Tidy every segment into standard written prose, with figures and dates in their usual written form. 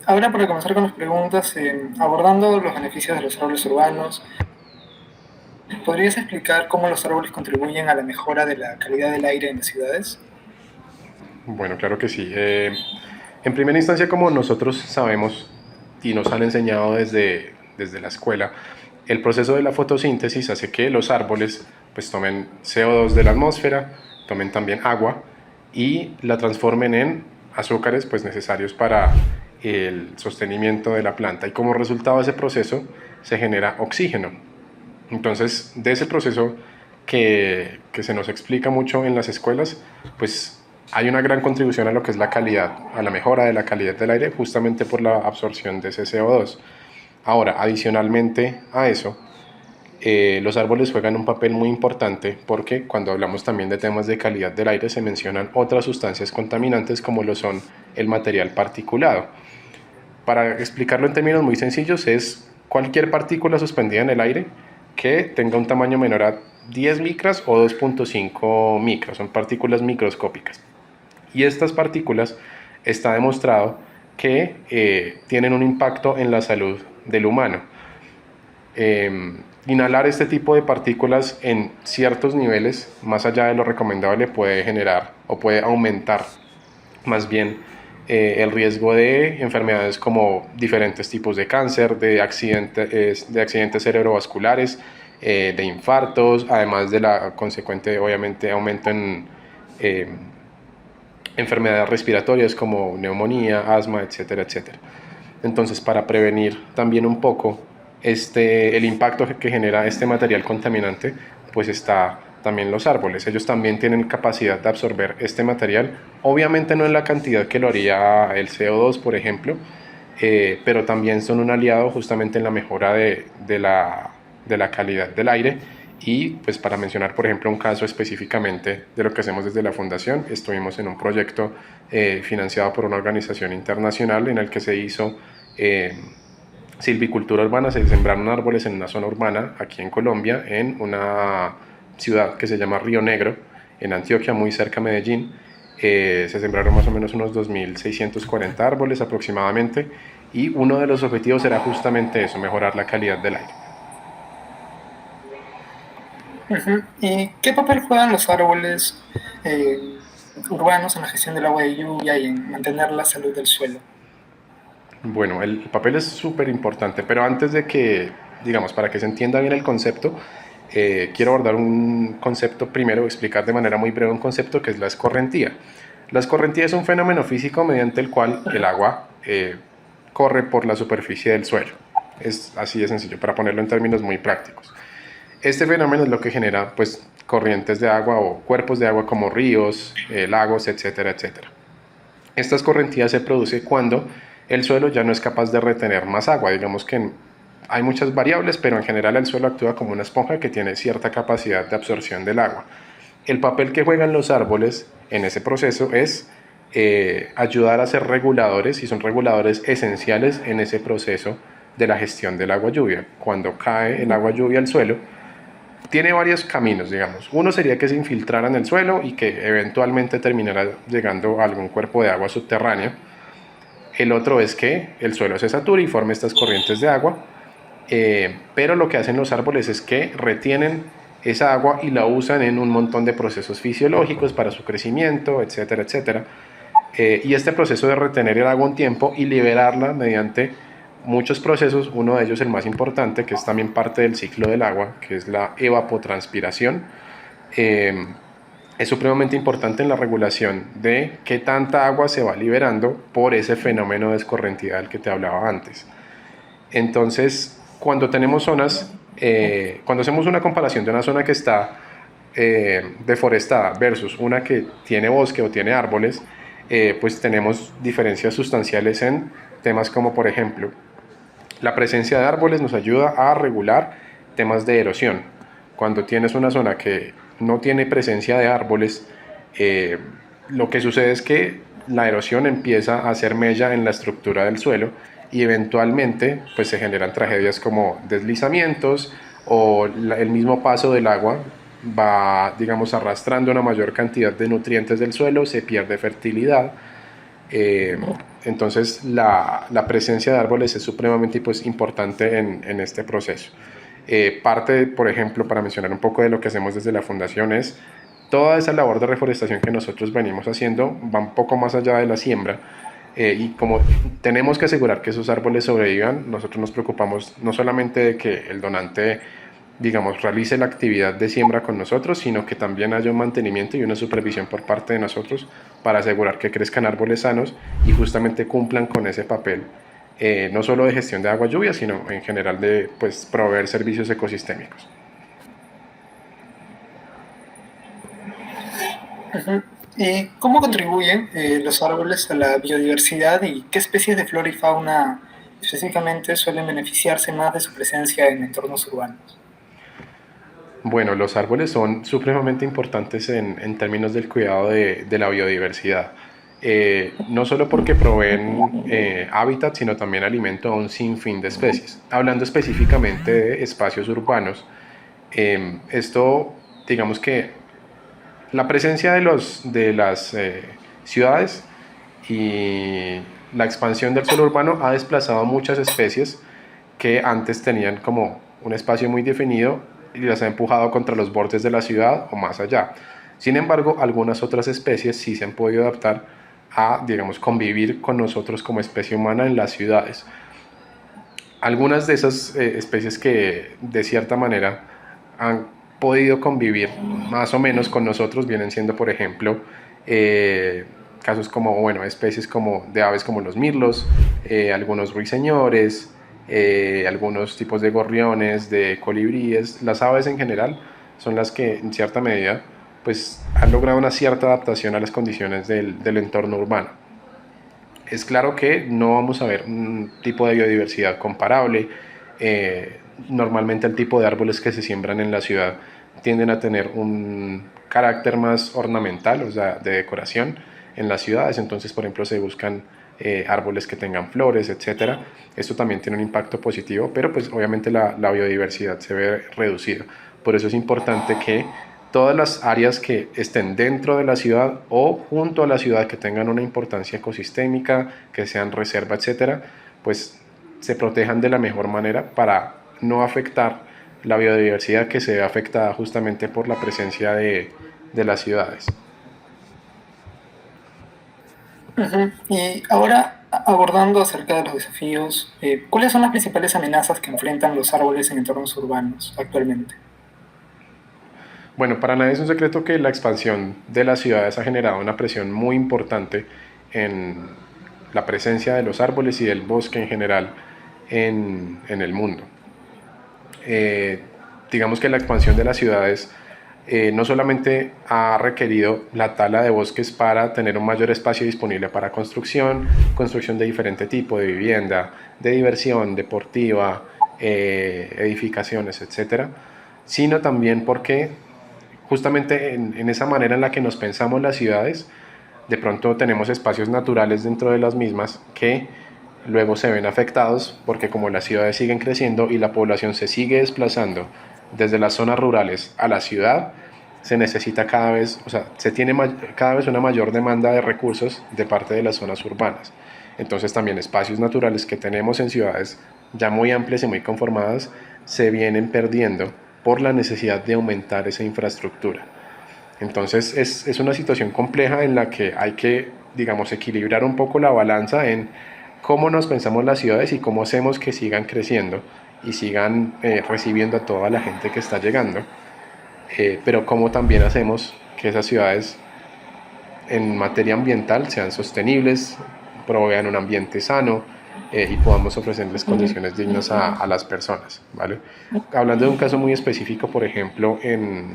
Ahora para comenzar con las preguntas, abordando los beneficios de los árboles urbanos, ¿podrías explicar cómo los árboles contribuyen a la mejora de la calidad del aire en las ciudades? Bueno, claro que sí. En primera instancia, como nosotros sabemos y nos han enseñado desde la escuela, el proceso de la fotosíntesis hace que los árboles pues tomen CO2 de la atmósfera, tomen también agua y la transformen en azúcares pues necesarios para el sostenimiento de la planta, y como resultado de ese proceso se genera oxígeno. Entonces, de ese proceso que se nos explica mucho en las escuelas, pues hay una gran contribución a lo que es la calidad, a la mejora de la calidad del aire, justamente por la absorción de ese CO2. Ahora, adicionalmente a eso, los árboles juegan un papel muy importante porque cuando hablamos también de temas de calidad del aire se mencionan otras sustancias contaminantes como lo son el material particulado. Para explicarlo en términos muy sencillos, es cualquier partícula suspendida en el aire que tenga un tamaño menor a 10 micras o 2.5 micras, son partículas microscópicas. Y estas partículas está demostrado que tienen un impacto en la salud del humano. Inhalar este tipo de partículas en ciertos niveles, más allá de lo recomendable, puede generar o puede aumentar más bien el riesgo de enfermedades como diferentes tipos de cáncer, de accidentes cerebrovasculares, de infartos, además de la consecuente, obviamente, aumento en eh, enfermedades respiratorias como neumonía, asma, etcétera, etcétera. Entonces, para prevenir también un poco el impacto que genera este material contaminante, pues está también los árboles. Ellos también tienen capacidad de absorber este material, obviamente no en la cantidad que lo haría el CO2, por ejemplo, pero también son un aliado justamente en la mejora de la calidad del aire. Y pues para mencionar, por ejemplo, un caso específicamente de lo que hacemos desde la Fundación, estuvimos en un proyecto financiado por una organización internacional en el que se hizo silvicultura urbana. Se sembraron árboles en una zona urbana aquí en Colombia, en una ciudad que se llama Río Negro, en Antioquia, muy cerca de Medellín. Se sembraron más o menos unos 2.640 árboles aproximadamente, y uno de los objetivos era justamente eso, mejorar la calidad del aire. Ujú. ¿Y qué papel juegan los árboles eh, urbanos en la gestión del agua de lluvia y en mantener la salud del suelo? Bueno, el papel es súper importante, pero antes de que, digamos, para que se entienda bien el concepto, quiero abordar un concepto primero, explicar de manera muy breve un concepto que es la escorrentía. La escorrentía es un fenómeno físico mediante el cual el agua corre por la superficie del suelo. Es así de sencillo, para ponerlo en términos muy prácticos. Este fenómeno es lo que genera pues corrientes de agua o cuerpos de agua como ríos, lagos, etcétera, etcétera. Esta escorrentía se produce cuando el suelo ya no es capaz de retener más agua. Digamos que hay muchas variables, pero en general el suelo actúa como una esponja que tiene cierta capacidad de absorción del agua. El papel que juegan los árboles en ese proceso es ayudar a ser reguladores, y son reguladores esenciales en ese proceso de la gestión del agua lluvia. Cuando cae el agua lluvia al suelo, tiene varios caminos, digamos. Uno sería que se infiltrara en el suelo y que eventualmente terminara llegando a algún cuerpo de agua subterránea. El otro es que el suelo se sature y forme estas corrientes de agua, pero lo que hacen los árboles es que retienen esa agua y la usan en un montón de procesos fisiológicos para su crecimiento, etcétera, etcétera. Y este proceso de retener el agua un tiempo y liberarla mediante muchos procesos, uno de ellos el más importante, que es también parte del ciclo del agua, que es la evapotranspiración, eh, es supremamente importante en la regulación de qué tanta agua se va liberando por ese fenómeno de escorrentía del que te hablaba antes. Entonces, cuando tenemos zonas, cuando hacemos una comparación de una zona que está deforestada versus una que tiene bosque o tiene árboles, pues tenemos diferencias sustanciales en temas como, por ejemplo, la presencia de árboles nos ayuda a regular temas de erosión. Cuando tienes una zona que no tiene presencia de árboles, eh, lo que sucede es que la erosión empieza a hacer mella en la estructura del suelo, y eventualmente pues se generan tragedias como deslizamientos, o el mismo paso del agua va, digamos, arrastrando una mayor cantidad de nutrientes del suelo, se pierde fertilidad. Eh, entonces la presencia de árboles es supremamente pues, importante en este proceso. Parte, por ejemplo, para mencionar un poco de lo que hacemos desde la fundación es toda esa labor de reforestación que nosotros venimos haciendo va un poco más allá de la siembra. Y como tenemos que asegurar que esos árboles sobrevivan, nosotros nos preocupamos no solamente de que el donante, digamos, realice la actividad de siembra con nosotros, sino que también haya un mantenimiento y una supervisión por parte de nosotros para asegurar que crezcan árboles sanos y justamente cumplan con ese papel, no solo de gestión de agua lluvia, sino en general de pues, proveer servicios ecosistémicos. Ujú. ¿Y cómo contribuyen los árboles a la biodiversidad y qué especies de flora y fauna específicamente suelen beneficiarse más de su presencia en entornos urbanos? Bueno, los árboles son supremamente importantes en términos del cuidado de la biodiversidad. No solo porque proveen hábitat, sino también alimento a un sinfín de especies. Hablando específicamente de espacios urbanos, esto, digamos que la presencia de las ciudades y la expansión del suelo urbano ha desplazado muchas especies que antes tenían como un espacio muy definido y las ha empujado contra los bordes de la ciudad o más allá. Sin embargo, algunas otras especies sí se han podido adaptar a, digamos, convivir con nosotros como especie humana en las ciudades. Algunas de esas especies que de cierta manera han podido convivir más o menos con nosotros vienen siendo, por ejemplo, eh, casos como, bueno, especies como de aves como los mirlos, algunos ruiseñores, algunos tipos de gorriones, de colibríes. Las aves en general son las que en cierta medida pues han logrado una cierta adaptación a las condiciones del entorno urbano. Es claro que no vamos a ver un tipo de biodiversidad comparable. Normalmente el tipo de árboles que se siembran en la ciudad tienden a tener un carácter más ornamental, o sea, de decoración en las ciudades. Entonces, por ejemplo, se buscan árboles que tengan flores, etcétera. Esto también tiene un impacto positivo, pero pues obviamente la biodiversidad se ve reducida. Por eso es importante que todas las áreas que estén dentro de la ciudad o junto a la ciudad que tengan una importancia ecosistémica, que sean reserva, etcétera, pues se protejan de la mejor manera para no afectar la biodiversidad que se ve afectada justamente por la presencia de las ciudades. Ujú. Y ahora, abordando acerca de los desafíos, ¿cuáles son las principales amenazas que enfrentan los árboles en entornos urbanos actualmente? Bueno, para nadie es un secreto que la expansión de las ciudades ha generado una presión muy importante en la presencia de los árboles y del bosque en general en el mundo. Eh, digamos que la expansión de las ciudades no solamente ha requerido la tala de bosques para tener un mayor espacio disponible para construcción, construcción de diferente tipo, de vivienda, de diversión, deportiva, edificaciones, etcétera, sino también porque justamente en esa manera en la que nos pensamos las ciudades, de pronto tenemos espacios naturales dentro de las mismas que luego se ven afectados porque como las ciudades siguen creciendo y la población se sigue desplazando desde las zonas rurales a la ciudad, se necesita cada vez, o sea, se tiene cada vez una mayor demanda de recursos de parte de las zonas urbanas. Entonces también espacios naturales que tenemos en ciudades ya muy amplias y muy conformadas se vienen perdiendo por la necesidad de aumentar esa infraestructura. Entonces es una situación compleja en la que hay que, digamos, equilibrar un poco la balanza en cómo nos pensamos las ciudades y cómo hacemos que sigan creciendo y sigan recibiendo a toda la gente que está llegando, pero cómo también hacemos que esas ciudades en materia ambiental sean sostenibles, provean un ambiente sano y podamos ofrecerles condiciones dignas a las personas, ¿vale? Hablando de un caso muy específico, por ejemplo, en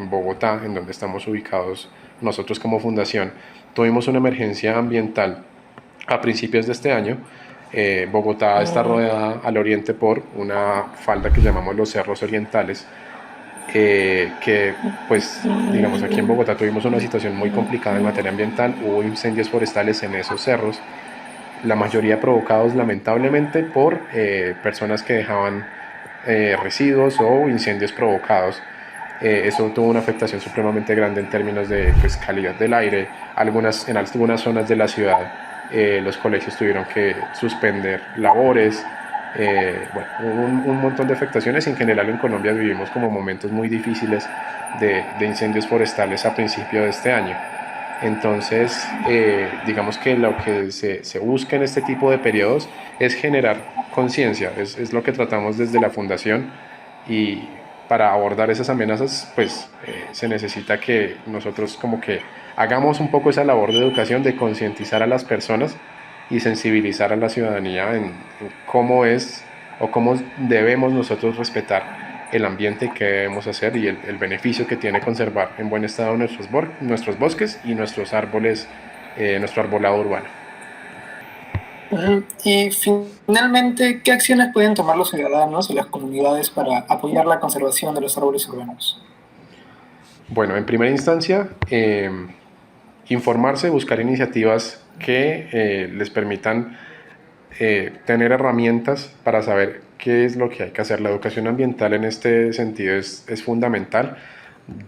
Bogotá, en donde estamos ubicados nosotros como fundación, tuvimos una emergencia ambiental a principios de este año. Bogotá está rodeada al oriente por una falda que llamamos los Cerros Orientales, que pues digamos aquí en Bogotá tuvimos una situación muy complicada en materia ambiental, hubo incendios forestales en esos cerros, la mayoría provocados lamentablemente por personas que dejaban residuos o incendios provocados. Eso tuvo una afectación supremamente grande en términos de pues, calidad del aire, en algunas zonas de la ciudad. los colegios tuvieron que suspender labores, bueno, un montón de afectaciones. En general en Colombia vivimos como momentos muy difíciles de incendios forestales a principio de este año. Entonces, digamos que lo que se busca en este tipo de periodos es generar conciencia, es lo que tratamos desde la fundación, y para abordar esas amenazas pues se necesita que nosotros como que hagamos un poco esa labor de educación, de concientizar a las personas y sensibilizar a la ciudadanía en cómo es o cómo debemos nosotros respetar el ambiente y qué debemos hacer, y el beneficio que tiene conservar en buen estado nuestros bosques y nuestros árboles, nuestro arbolado urbano. Ujú. Y finalmente, ¿qué acciones pueden tomar los ciudadanos y las comunidades para apoyar la conservación de los árboles urbanos? Bueno, en primera instancia, informarse, buscar iniciativas que les permitan tener herramientas para saber qué es lo que hay que hacer. La educación ambiental en este sentido es fundamental.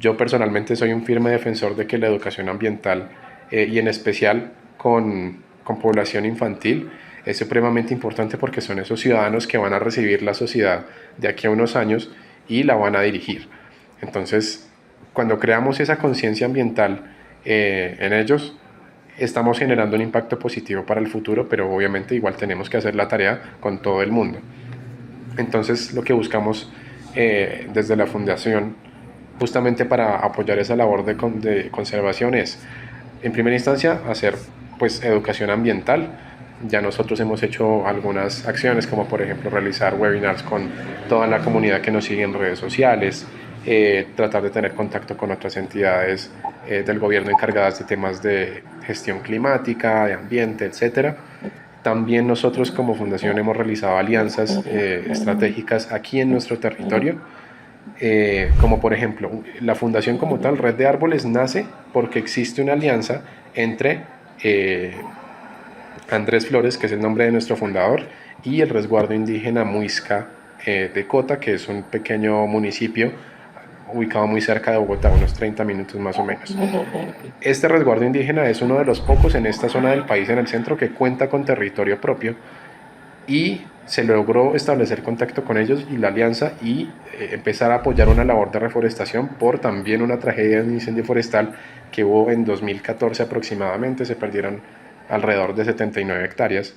Yo personalmente soy un firme defensor de que la educación ambiental, y en especial con población infantil, es supremamente importante porque son esos ciudadanos que van a recibir la sociedad de aquí a unos años y la van a dirigir. Entonces, cuando creamos esa conciencia ambiental en ellos, estamos generando un impacto positivo para el futuro, pero obviamente igual tenemos que hacer la tarea con todo el mundo. Entonces, lo que buscamos desde la fundación, justamente para apoyar esa labor de conservación, es, en primera instancia, hacer pues educación ambiental. Ya nosotros hemos hecho algunas acciones, como por ejemplo realizar webinars con toda la comunidad que nos sigue en redes sociales, tratar de tener contacto con otras entidades del gobierno encargadas de temas de gestión climática, de ambiente, etcétera. También nosotros como fundación hemos realizado alianzas estratégicas aquí en nuestro territorio, como por ejemplo la fundación como tal, Red de Árboles, nace porque existe una alianza entre Andrés Flores, que es el nombre de nuestro fundador, y el resguardo indígena Muisca de Cota, que es un pequeño municipio ubicado muy cerca de Bogotá, unos 30 minutos más o menos. Este resguardo indígena es uno de los pocos en esta zona del país, en el centro, que cuenta con territorio propio, y se logró establecer contacto con ellos y la alianza, y empezar a apoyar una labor de reforestación por también una tragedia de un incendio forestal que hubo en 2014 aproximadamente. Se perdieron alrededor de 79 hectáreas,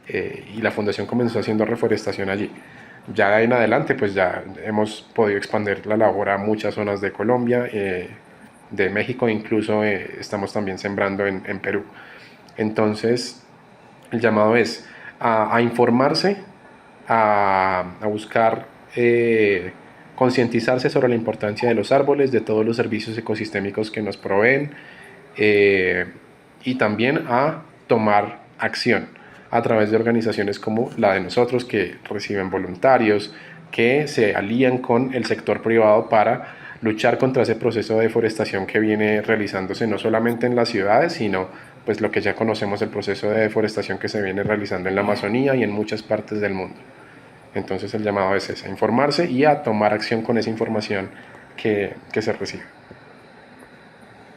y la fundación comenzó haciendo reforestación allí. Ya de ahí en adelante pues ya hemos podido expandir la labor a muchas zonas de Colombia, de México, incluso estamos también sembrando en Perú. Entonces el llamado es a informarse, a buscar concientizarse sobre la importancia de los árboles, de todos los servicios ecosistémicos que nos proveen, eh, y también a tomar acción a través de organizaciones como la de nosotros, que reciben voluntarios, que se alían con el sector privado para luchar contra ese proceso de deforestación que viene realizándose no solamente en las ciudades, sino pues lo que ya conocemos, el proceso de deforestación que se viene realizando en la Amazonía y en muchas partes del mundo. Entonces el llamado es ese, a informarse y a tomar acción con esa información que se recibe.